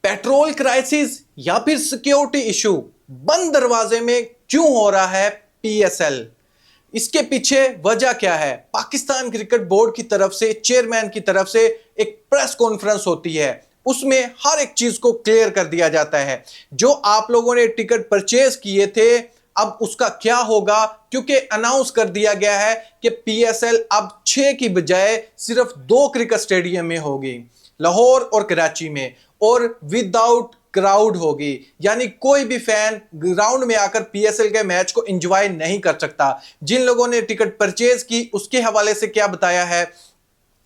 Petrol crisis या फिर security issue, बंद दरवाजे में क्यों हो रहा है पीएसएल? इसके पीछे वजह क्या है? पाकिस्तान क्रिकेट बोर्ड की तरफ से, चेयरमैन की तरफ से एक प्रेस कॉन्फ्रेंस होती है, उसमें हर एक चीज को क्लियर कर दिया जाता है। जो आप लोगों ने टिकट परचेज किए थे, अब उसका क्या होगा? क्योंकि अनाउंस कर दिया गया है कि पीएसएल अब 6 की बजाय सिर्फ 2 क्रिकेट स्टेडियम में होगी, लाहौर और कराची में, और विदाउट क्राउड होगी। यानी कोई भी फैन ग्राउंड में आकर पीएसएल के मैच को एंजॉय नहीं कर सकता। जिन लोगों ने टिकट परचेज की उसके हवाले से क्या बताया है,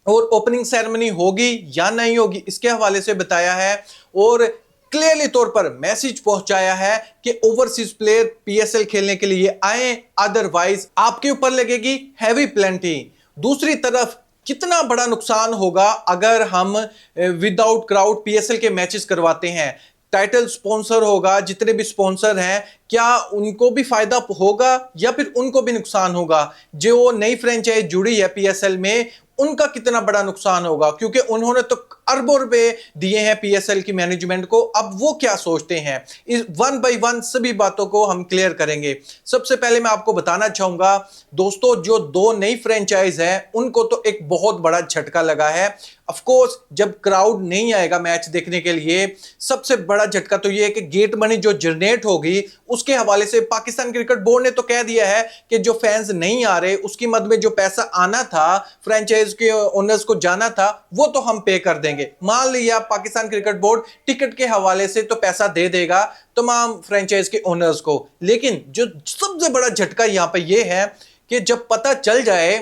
और ओपनिंग सेरेमनी होगी या नहीं होगी इसके हवाले से बताया है, और क्लियरली तौर पर मैसेज पहुंचाया है कि ओवरसीज प्लेयर पीएसएल खेलने के लिए आए, अदरवाइज आपके ऊपर लगेगी हैवी पेनल्टी। दूसरी तरफ कितना बड़ा नुकसान होगा अगर हम विदाउट क्राउड पीएसएल के मैचेस करवाते हैं? टाइटल स्पॉन्सर होगा, जितने भी स्पॉन्सर हैं, क्या उनको भी फायदा होगा या फिर उनको भी नुकसान होगा? जो नई फ्रेंचाइज जुड़ी है पीएसएल में, उनका कितना बड़ा नुकसान होगा? क्योंकि उन्होंने तो अरबों रुपए दिए हैं पीएसएल की मैनेजमेंट को। अब वो क्या सोचते हैं, इस वन बाय वन सभी बातों को हम क्लियर करेंगे। सबसे पहले मैं आपको बताना चाहूंगा दोस्तों, जो 2 नई फ्रेंचाइज है उनको तो एक बहुत बड़ा झटका लगा है। ऑफ कोर्स जब क्राउड नहीं आएगा मैच देखने के लिए, सबसे बड़ा झटका तो ये है कि गेट मनी जो जनरेट होगी उसके हवाले से पाकिस्तान क्रिकेट बोर्ड ने तो कह दिया है कि जो फैंस नहीं आ रहे उसकी मद में जो पैसा आना था, फ्रेंचाइज के ओनर्स को जाना था, वो तो हम पे कर देंगे। मान लिया पाकिस्तान क्रिकेट बोर्ड टिकट के हवाले से तो पैसा दे देगा तमाम फ्रेंचाइज के ओनर्स को, लेकिन जो सबसे बड़ा झटका यहां पर यह है कि जब पता चल जाए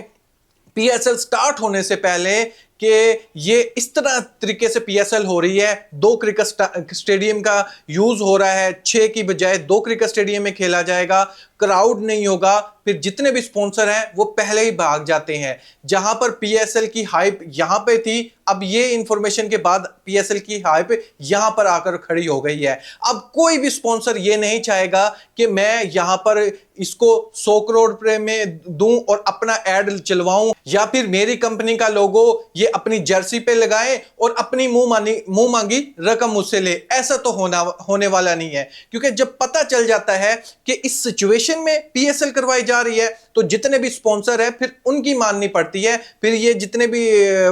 पीएसएल स्टार्ट होने से पहले कि ये इस तरह तरीके से पीएसएल हो रही है, 2 क्रिकेट स्टेडियम का यूज हो रहा है, 6 की बजाय 2 क्रिकेट स्टेडियम में खेला जाएगा, क्राउड नहीं होगा, फिर जितने भी स्पॉन्सर हैं वो पहले ही भाग जाते हैं। जहां पर पीएसएल की हाइप यहां पे थी, अब ये इंफॉर्मेशन के बाद पीएसएल की हाइप यहां पर आकर खड़ी हो गई है। अब कोई भी स्पॉन्सर ये नहीं चाहेगा कि मैं यहां पर इसको 100 करोड़ रुपए में दूं और अपना एड चलवाऊं, या फिर मेरी कंपनी का लोगो ये अपनी जर्सी पे लगाएं और अपनी मुंह मांगी रकम मुझसे ले। ऐसा तो होने वाला नहीं है, क्योंकि जब पता चल जाता है कि इस सिचुएशन में पीएसएल करवाई जा रही है तो जितने भी स्पॉन्सर है फिर उनकी माननी पड़ती है। फिर ये जितने भी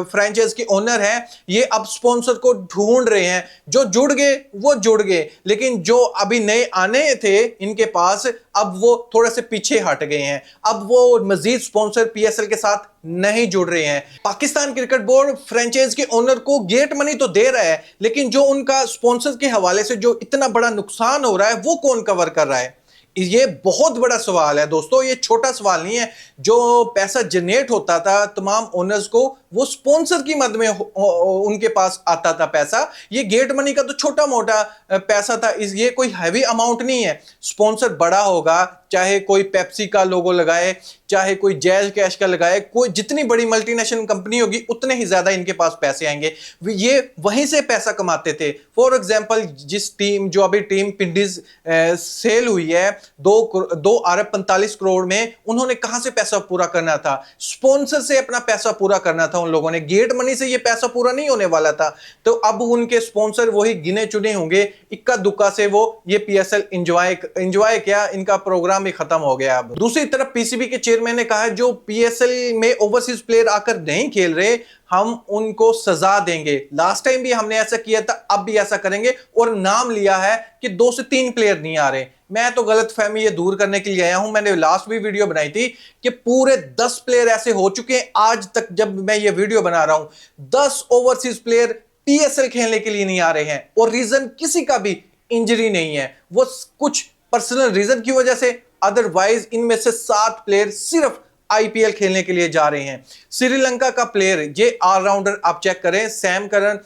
फ्रेंचाइज के ओनर हैं ये अब स्पॉन्सर को ढूंढ रहे हैं। जो जुड़ गए वो जुड़ गए, लेकिन जो अभी नए आने थे इनके पास, अब वो थोड़े से पीछे हट गए हैं। अब वो मजीद स्पॉन्सर पीएसएल के साथ नहीं जुड़ रहे हैं। पाकिस्तान क्रिकेट बोर्ड फ्रेंचाइज के ओनर को गेट मनी तो दे रहा है, लेकिन जो उनका स्पॉन्सर के हवाले से जो इतना बड़ा नुकसान हो रहा है वो कौन कवर कर रहा है? ये बहुत बड़ा सवाल है दोस्तों, ये छोटा सवाल नहीं है। जो पैसा जनरेट होता था तमाम ओनर्स को, वो स्पॉन्सर की मद में उनके पास आता था पैसा। ये गेट मनी का तो छोटा मोटा पैसा था, ये कोई हैवी अमाउंट नहीं है। स्पॉन्सर बड़ा होगा, चाहे कोई पेप्सी का लोगो लगाए, चाहे कोई जैज कैश का लगाए, कोई जितनी बड़ी मल्टीनेशनल कंपनी होगी उतने ही ज्यादा इनके पास पैसे आएंगे। ये वहीं से पैसा कमाते थे। फॉर एग्जांपल जिस टीम जो अभी टीम पिंडीज सेल हुई है 2 अरब 45 करोड़ में, उन्होंने कहां से पैसा पूरा करना था? स्पॉन्सर से अपना पैसा पूरा करना था उन लोगों ने। गेट मनी से ये पैसा पूरा नहीं होने वाला था। तो अब उनके स्पॉन्सर वही गिने चुने होंगे, इक्का दुक्का से वो ये पीएसएल एंजॉय क्या, इनका प्रोग्राम ही खत्म हो गया। अब दूसरी तरफ पीसीबी के चेयरमैन ने कहा है जो पीएसएल में ओवरसीज प्लेयर आकर नहीं खेल रहे हम उनको सजा देंगे। लास्ट टाइम भी हमने ऐसा किया था, अब भी ऐसा करेंगे, और नाम लिया है कि 2 से 3 प्लेयर नहीं आ रहे। मैं तो गलतफहमी ये दूर करने के लिए आया हूं। मैंने लास्ट भी वीडियो बनाई थी कि पूरे 10 प्लेयर ऐसे हो चुके हैं आज तक, जब मैं ये वीडियो बना रहा हूं 10 ओवरसीज प्लेयर पीएसएल खेलने के लिए नहीं आ रहे हैं, और रीजन किसी का भी इंजरी नहीं है, वो कुछ पर्सनल रीजन की वजह से। अदरवाइज इनमें से 7 प्लेयर सिर्फ आईपीएल खेलने के लिए जा रहे हैं। श्रीलंका का प्लेयर ये ऑलराउंडर आप चेक करें, सैम करन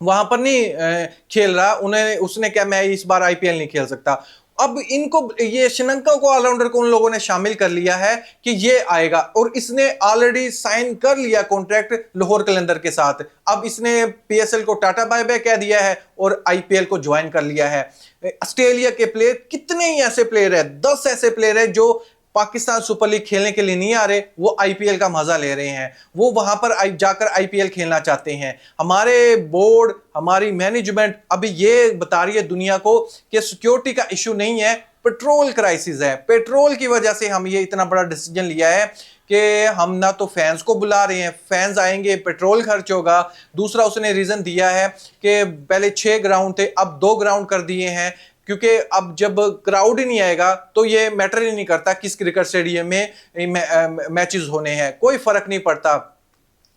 वहां पर नहीं खेल रहा, उसने क्या मैं इस बार आईपीएल नहीं खेल सकता। अब इनको ये श्रीलंका को ऑलराउंडर को उन लोगों ने शामिल कर लिया है कि ये आएगा, और इसने ऑलरेडी साइन कर लिया कॉन्ट्रैक्ट लाहौर कलंदर के साथ। अब इसने पीएसएल को टाटा बाय बाय कह दिया है और आईपीएल को ज्वाइन कर लिया है। ऑस्ट्रेलिया के प्लेयर कितने ही ऐसे प्लेयर है, 10 ऐसे प्लेयर है जो पाकिस्तान सुपर लीग खेलने के लिए नहीं आ रहे, वो आईपीएल का मजा ले रहे हैं, वो वहां पर जाकर आईपीएल खेलना चाहते हैं। हमारे बोर्ड, हमारी मैनेजमेंट अभी ये बता रही है दुनिया को कि सिक्योरिटी का इशू नहीं है, पेट्रोल क्राइसिस है। पेट्रोल की वजह से हम ये इतना बड़ा डिसीजन लिया है कि हम ना तो फैंस को बुला रहे हैं, फैंस आएंगे, पेट्रोल खर्च होगा। दूसरा उसने रीजन दिया है कि पहले 6 ग्राउंड थे, अब 2 ग्राउंड कर दिए हैं, क्योंकि अब जब क्राउड ही नहीं आएगा तो ये मैटर ही नहीं करता किस क्रिकेट स्टेडियम में मैचेस होने हैं, कोई फर्क नहीं पड़ता।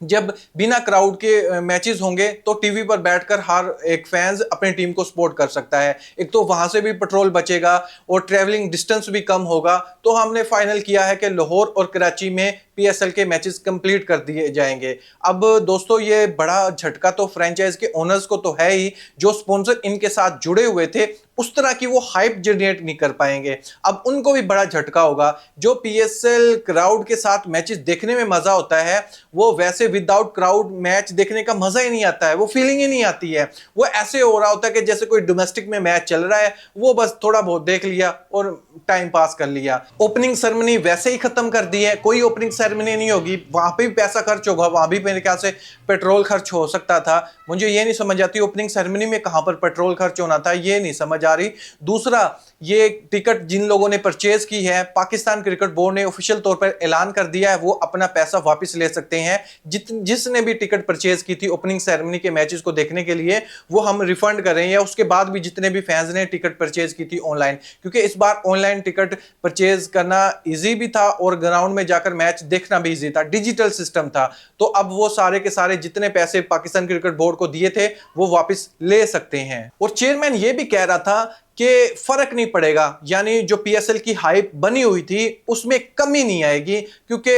जब बिना क्राउड के मैचेस होंगे तो टीवी पर बैठकर हर एक फैंस अपनी टीम को सपोर्ट कर सकता है। एक तो वहां से भी पेट्रोल बचेगा और ट्रैवलिंग डिस्टेंस भी कम होगा। तो हमने फाइनल किया है कि लाहौर और कराची में पीएसएल के मैचेस कंप्लीट कर दिए जाएंगे। अब दोस्तों ये बड़ा झटका तो फ्रेंचाइज के ओनर्स को तो है ही, जो स्पॉन्सर इनके साथ जुड़े हुए थे उस तरह की वो हाइप जनरेट नहीं कर पाएंगे। अब उनको भी बड़ा झटका होगा। जो पीएसएल क्राउड के साथ मैचेस देखने में मजा होता है, वो वैसे विदाउट क्राउड मैच देखने का मजा ही नहीं आता है, वो फीलिंग ही नहीं आती है। वो ऐसे हो रहा होता है कि जैसे कोई डोमेस्टिक में मैच चल रहा है, वो बस थोड़ा बहुत देख लिया और टाइम पास कर लिया। ओपनिंग सेरेमनी वैसे ही खत्म कर दी है, कोई ओपनिंग सेरेमनी नहीं होगी, वहां पे भी पैसा खर्च होगा, वहां भी मेरे ख्याल से पेट्रोल खर्च हो सकता था। मुझे ये नहीं समझ आती ओपनिंग सेरेमनी में कहां पर पेट्रोल खर्च होना था, ये नहीं समझ आ रही। दूसरा, ये टिकट जिन लोगों ने परचेज की है, पाकिस्तान क्रिकेट बोर्ड ने ऑफिशियल तौर पर ऐलान कर दिया है वो अपना पैसा वापस ले सकते हैं। जिसने भी टिकट परचेज की थी ओपनिंग सेरेमनी के मैचेस को देखने के लिए, वो हम रिफंड कर रहे हैं। उसके बाद भी जितने भी फैंस ने टिकट परचेज की थी ऑनलाइन, क्योंकि इस बार ऑनलाइन टिकट परचेज करना इजी भी था और ग्राउंड में जाकर मैच देखना भी इजी था, डिजिटल सिस्टम था। तो अब वो सारे के सारे जितने पैसे पाकिस्तान क्रिकेट बोर्ड को दिए थे वो वापस ले सकते हैं। और चेयरमैन ये भी कह रहा था कि फर्क नहीं पड़ेगा, यानी जो पीएसएल की हाइप बनी हुई थी उसमें कमी नहीं आएगी, क्योंकि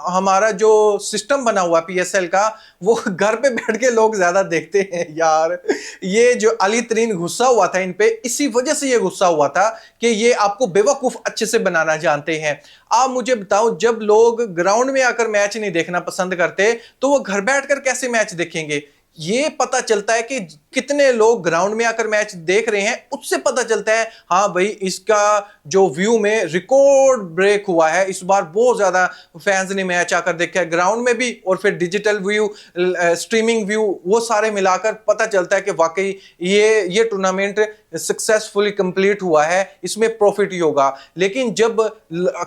हमारा जो सिस्टम बना हुआ पीएसएल का वो घर पे बैठ के लोग ज्यादा देखते हैं। यार ये जो अली तरीन गुस्सा हुआ था इन पे, इसी वजह से ये गुस्सा हुआ था कि ये आपको बेवकूफ अच्छे से बनाना जानते हैं। आप मुझे बताओ, जब लोग ग्राउंड में आकर मैच नहीं देखना पसंद करते तो वो घर बैठकर कैसे मैच देखेंगे? ये पता चलता है कि कितने लोग ग्राउंड में आकर मैच देख रहे हैं, उससे पता चलता है हाँ भाई इसका जो व्यू में रिकॉर्ड ब्रेक हुआ है। इस बार बहुत ज्यादा फैंस ने मैच आकर देखा है ग्राउंड में भी, और फिर डिजिटल व्यू, स्ट्रीमिंग व्यू, वो सारे मिलाकर पता चलता है कि वाकई ये टूर्नामेंट सक्सेसफुली कंप्लीट हुआ है, इसमें प्रॉफिट ही होगा। लेकिन जब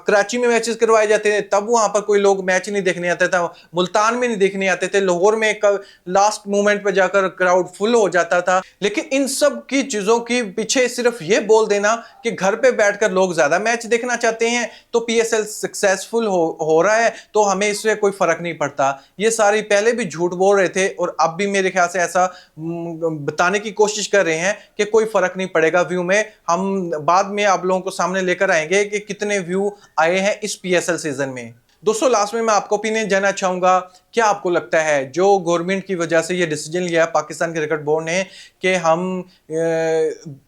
कराची में मैचेस करवाए जाते थे तब वहां पर कोई लोग मैच नहीं देखने आते थे, मुल्तान में नहीं देखने आते थे, लाहौर में लास्ट मोमेंट पे जाकर क्राउड फुल हो जाता था। लेकिन इन सब की चीजों के पीछे सिर्फ ये बोल देना कि घर पे बैठकर लोग ज्यादा मैच देखना चाहते हैं तो पीएसएल सक्सेसफुल हो रहा है तो हमें इससे कोई फर्क नहीं पड़ता। ये सारी पहले भी झूठ बोल रहे थे और अब भी मेरे ख्याल से ऐसा बताने की कोशिश कर रहे हैं कि कोई फर्क नहीं पड़ेगा व्यू में। हम बाद में आप लोगों को सामने लेकर आएंगे कि कितने व्यू आए हैं इस पीएसएल सीजन में। दोस्तों लास्ट में मैं आपको ओपिनियन जानना चाहूंगा, क्या आपको लगता है जो गवर्नमेंट की वजह से ये डिसीजन लिया है पाकिस्तान क्रिकेट बोर्ड ने कि हम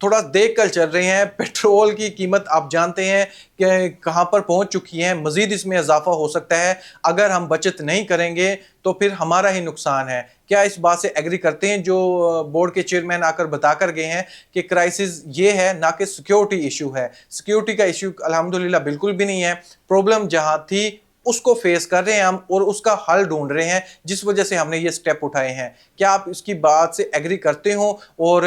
थोड़ा देख कर चल रहे हैं, पेट्रोल की कीमत आप जानते हैं कि कहां पर पहुंच चुकी है, मजीद इसमें इजाफा हो सकता है। अगर हम बचत नहीं करेंगे तो फिर हमारा ही नुकसान है। क्या इस बात से एग्री करते हैं जो बोर्ड के चेयरमैन आकर बता कर गए हैं कि क्राइसिस ये है ना कि सिक्योरिटी इशू है? सिक्योरिटी का इशू अल्हम्दुलिल्लाह बिल्कुल भी नहीं है। प्रॉब्लम जहां थी उसको फेस कर रहे हैं हम और उसका हल ढूंढ रहे हैं, जिस वजह से हमने ये स्टेप उठाए हैं। क्या आप इसकी बात से एग्री करते हो? और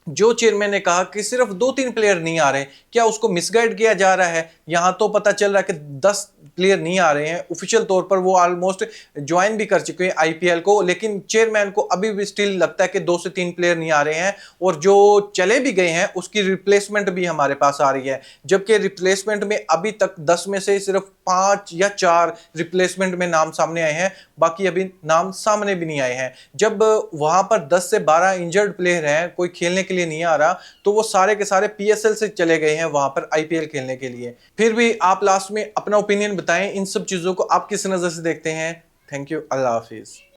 जो चेयरमैन ने कहा कि सिर्फ 2-3 प्लेयर नहीं आ रहे, क्या उसको मिसगाइड किया जा रहा है? यहां तो पता चल रहा है कि 10 प्लेयर नहीं आ रहे हैं। ऑफिशियल तौर पर वो ऑलमोस्ट ज्वाइन भी कर चुके हैं आईपीएल को, लेकिन चेयरमैन को अभी भी स्टिल लगता है कि 2 से 3 प्लेयर नहीं आ रहे हैं और जो चले भी गए हैं उसकी रिप्लेसमेंट भी हमारे पास आ रही है। जबकि रिप्लेसमेंट में अभी तक 10 में से सिर्फ 5 या 4 रिप्लेसमेंट में नाम सामने आए हैं, बाकी अभी नाम सामने भी नहीं आए हैं। जब वहां पर 10 से 12 इंजर्ड प्लेयर हैं, कोई खेलने के लिए नहीं आ रहा, तो वो सारे के सारे पीएसएल से चले गए हैं वहां पर आईपीएल खेलने के लिए। फिर भी आप लास्ट में अपना ओपिनियन बताएं, इन सब चीजों को आप किस नजर से देखते हैं? Thank you, Allah Hafiz.